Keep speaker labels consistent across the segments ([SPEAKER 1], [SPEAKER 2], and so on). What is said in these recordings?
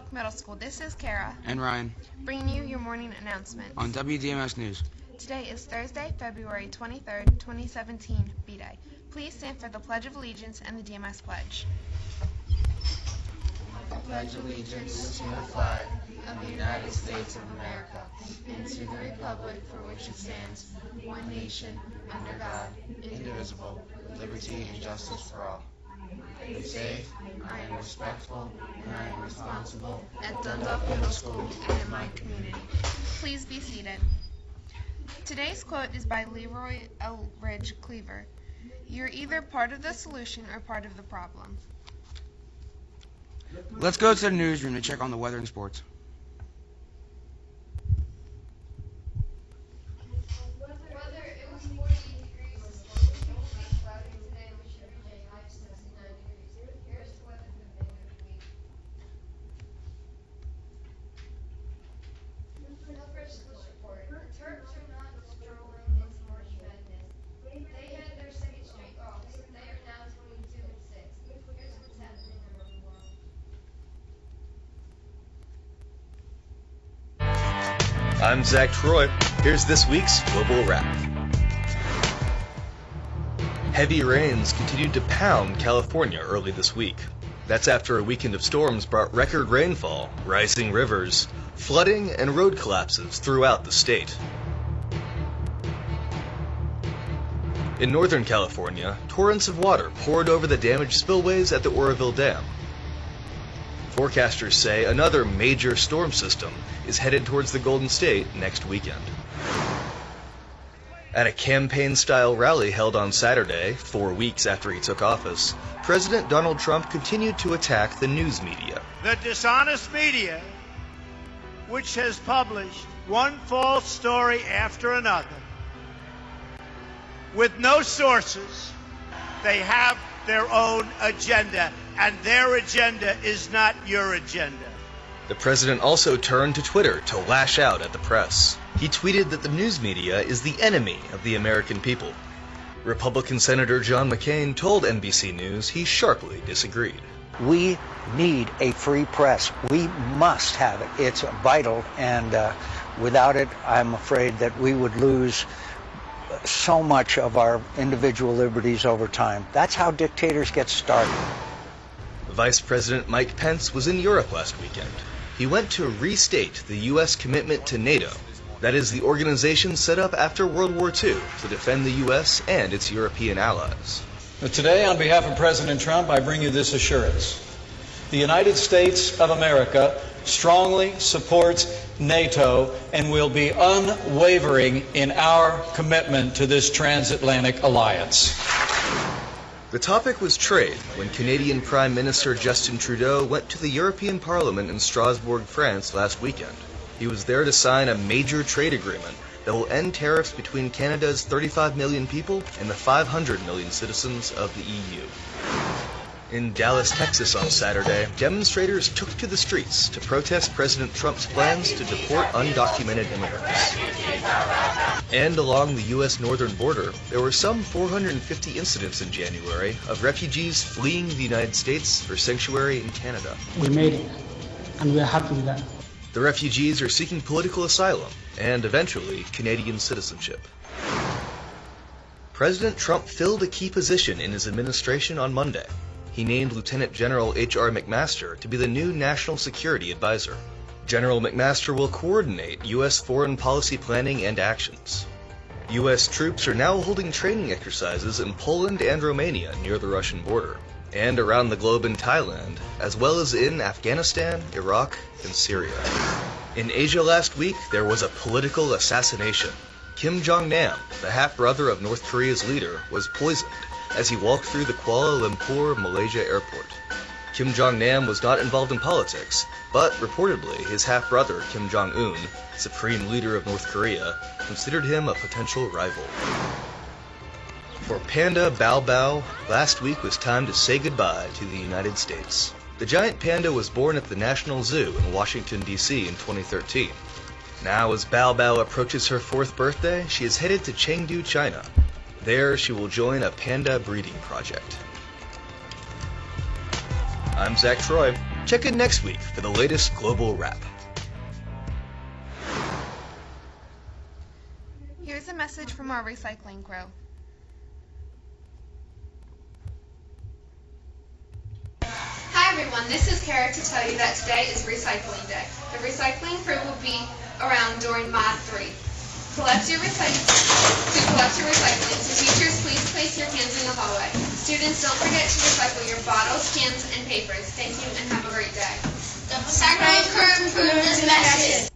[SPEAKER 1] Dundalk Middle School. This is Kara.
[SPEAKER 2] And Ryan.
[SPEAKER 1] Bringing you your morning announcements.
[SPEAKER 2] On WDMS News.
[SPEAKER 1] Today is Thursday, February 23rd, 2017, B-Day. Please stand for the Pledge of Allegiance and the DMS Pledge.
[SPEAKER 3] I pledge allegiance to the flag of the United States of America and to the republic for which it stands, one nation, under God, indivisible, with liberty and justice for all. Be safe, I am respectful, and I am responsible at Dundalk Middle School and in my community.
[SPEAKER 1] Please be seated. Today's quote is by Leroy Elridge Cleaver. You're either part of the solution or part of the problem.
[SPEAKER 2] Let's go to the newsroom to check on the weather and sports.
[SPEAKER 4] I'm Zach Troy. Here's this week's Global Wrap. Heavy rains continued to pound California early this week. That's after a weekend of storms brought record rainfall, rising rivers, flooding, and road collapses throughout the state. In Northern California, torrents of water poured over the damaged spillways at the Oroville Dam. Forecasters say another major storm system is headed towards the Golden State next weekend. At a campaign-style rally held on Saturday, 4 weeks after he took office, President Donald Trump continued to attack the news media.
[SPEAKER 5] The dishonest media, which has published one false story after another, with no sources, they have their own agenda, and their agenda is not your agenda.
[SPEAKER 4] The president also turned to Twitter to lash out at the press. He tweeted that the news media is the enemy of the American people. Republican Senator John McCain told NBC News he sharply disagreed.
[SPEAKER 6] We need a free press. We must have it. It's vital, and without it, I'm afraid that we would lose so much of our individual liberties over time. That's how dictators get started.
[SPEAKER 4] Vice President Mike Pence was in Europe last weekend. He went to restate the U.S. commitment to NATO. That is the organization set up after World War II to defend the U.S. and its European allies.
[SPEAKER 7] Today, on behalf of President Trump, I bring you this assurance. The United States of America strongly supports NATO and will be unwavering in our commitment to this transatlantic alliance.
[SPEAKER 4] The topic was trade when Canadian Prime Minister Justin Trudeau went to the European Parliament in Strasbourg, France last weekend. He was there to sign a major trade agreement that will end tariffs between Canada's 35 million people and the 500 million citizens of the EU. In Dallas, Texas on Saturday, demonstrators took to the streets to protest President Trump's plans to deport undocumented immigrants. And along the U.S. northern border, there were some 450 incidents in January of refugees fleeing the United States for sanctuary in Canada.
[SPEAKER 8] We made it, and we're happy with that.
[SPEAKER 4] The refugees are seeking political asylum and, eventually, Canadian citizenship. President Trump filled a key position in his administration on Monday. He named Lieutenant General H.R. McMaster to be the new National Security Advisor. General McMaster will coordinate U.S. foreign policy planning and actions. U.S. troops are now holding training exercises in Poland and Romania near the Russian border, and around the globe in Thailand, as well as in Afghanistan, Iraq, and Syria. In Asia last week, there was a political assassination. Kim Jong-nam, the half-brother of North Korea's leader, was poisoned as he walked through the Kuala Lumpur, Malaysia airport. Kim Jong-nam was not involved in politics, but reportedly his half-brother Kim Jong-un, supreme leader of North Korea, considered him a potential rival. For panda Bao Bao, last week was time to say goodbye to the United States. The giant panda was born at the National Zoo in Washington, D.C. in 2013. Now, as Bao Bao approaches her 4th birthday, she is headed to Chengdu, China. There, she will join a panda breeding project. I'm Zach Troy. Check in next week for the latest global wrap.
[SPEAKER 1] Here's a message from our recycling crew. Hi everyone, this is Kara to tell you that today is Recycling Day. The recycling crew will be around during Mod 3. To collect your recycling, so teachers, please place your cans in the hallway. Students, don't forget to recycle your bottles, cans, and papers. Thank you and have a great day.
[SPEAKER 9] The recycling crew approved this message.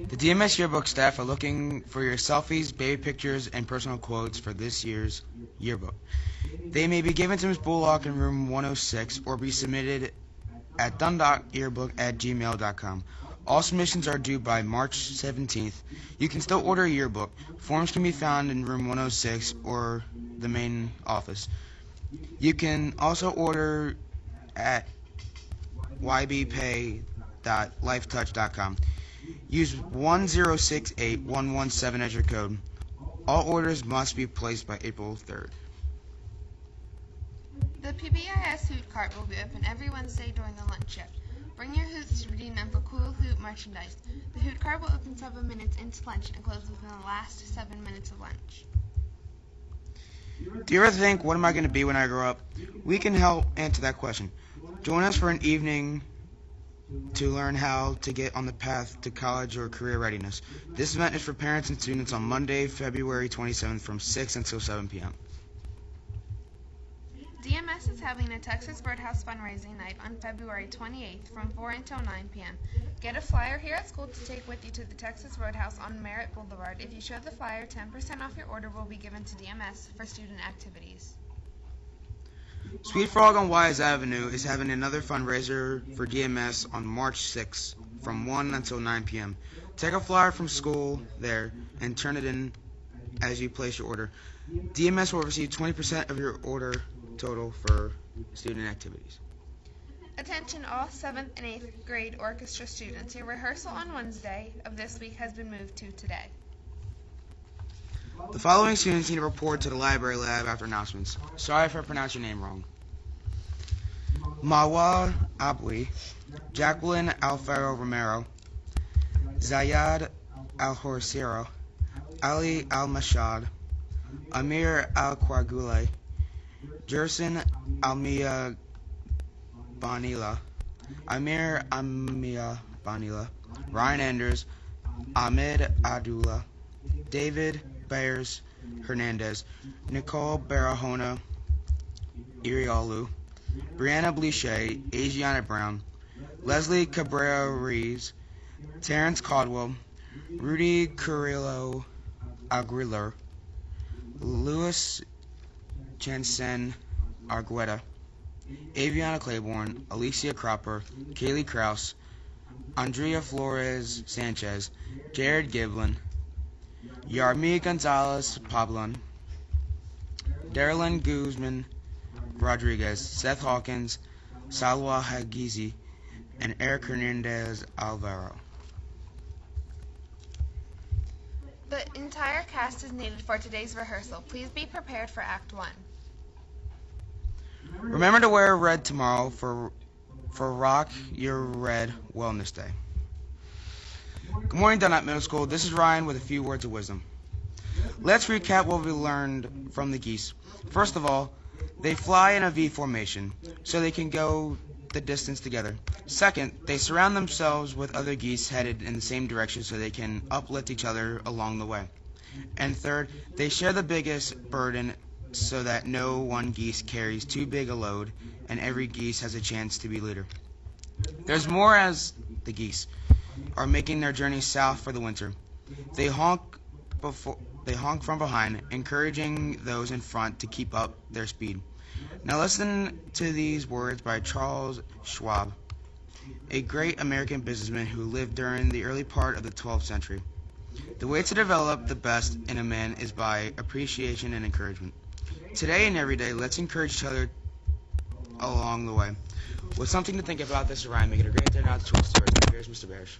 [SPEAKER 2] The DMS yearbook staff are looking for your selfies, baby pictures, and personal quotes for this year's yearbook. They may be given to Ms. Bullock in room 106 or be submitted at dundalkyearbook@gmail.com. All submissions are due by March 17th. You can still order a yearbook. Forms can be found in room 106 or the main office. You can also order at ybpay.lifetouch.com. Use 1068117 as your code. All orders must be placed by April 3rd.
[SPEAKER 1] The PBIS Hoot Cart will be open every Wednesday during the lunch shift. Bring your hoots to redeem them for cool Hoot merchandise. The Hoot Cart will open 7 minutes into lunch and close within the last 7 minutes of lunch.
[SPEAKER 2] Do you ever think, what am I going to be when I grow up? We can help answer that question. Join us for an evening to learn how to get on the path to college or career readiness. This event is for parents and students on Monday, February 27th from 6 until 7 p.m.
[SPEAKER 1] DMS is having a Texas Birdhouse fundraising night on February 28th from 4 until 9 p.m. Get a flyer here at school to take with you to the Texas Roadhouse on Merritt Boulevard. If you show the flyer, 10% off your order will be given to DMS for student activities.
[SPEAKER 2] Sweet Frog on Wise Avenue is having another fundraiser for DMS on March 6th from 1 until 9 p.m. Take a flyer from school there and turn it in as you place your order. DMS will receive 20% of your order total for student activities.
[SPEAKER 1] Attention all 7th and 8th grade orchestra students. Your rehearsal on Wednesday of this week has been moved to today.
[SPEAKER 2] The following students need to report to the library lab after announcements. Sorry if I pronounced your name wrong. Mawa Abwi, Jacqueline Alfaro Romero, Zayad Al-Horsiro, Ali Al-Mashad, Amir Al-Quagule, Jerson Almia Banila, Amir Amia Banila, Ryan Enders, Ahmed Adula, David Bayers Hernandez, Nicole Barahona Irialu, Brianna Blichet, Asiana Brown, Leslie Cabrera Reeves, Terrence Caldwell, Rudy Carrillo Aguilar, Louis Jansen Argueta, Aviana Claiborne, Alicia Cropper, Kaylee Kraus, Andrea Flores Sanchez, Jared Giblin, Yarmi Gonzalez Pablon, Darylyn Guzman Rodriguez, Seth Hawkins, Salwa Hagizi, and Eric Hernandez Alvaro.
[SPEAKER 1] The entire cast is needed for today's rehearsal. Please be prepared for Act 1.
[SPEAKER 2] Remember to wear red tomorrow for Rock Your Red Wellness Day. Good morning, Dundalk Middle School. This is Ryan with a few words of wisdom. Let's recap what we learned from the geese. First of all, they fly in a V formation, so they can go the distance together. Second, they surround themselves with other geese headed in the same direction so they can uplift each other along the way. And third, they share the biggest burden so that no one geese carries too big a load and every geese has a chance to be leader. There's more as the geese are making their journey south for the winter. They honk from behind, encouraging those in front to keep up their speed. Now listen to these words by Charles Schwab, a great American businessman who lived during the early part of the 12th century. The way to develop the best in a man is by appreciation and encouragement. Today and every day, let's encourage each other along the way. With something to think about, this is Ryan. Make it a great day now. Here's Mr. Barish.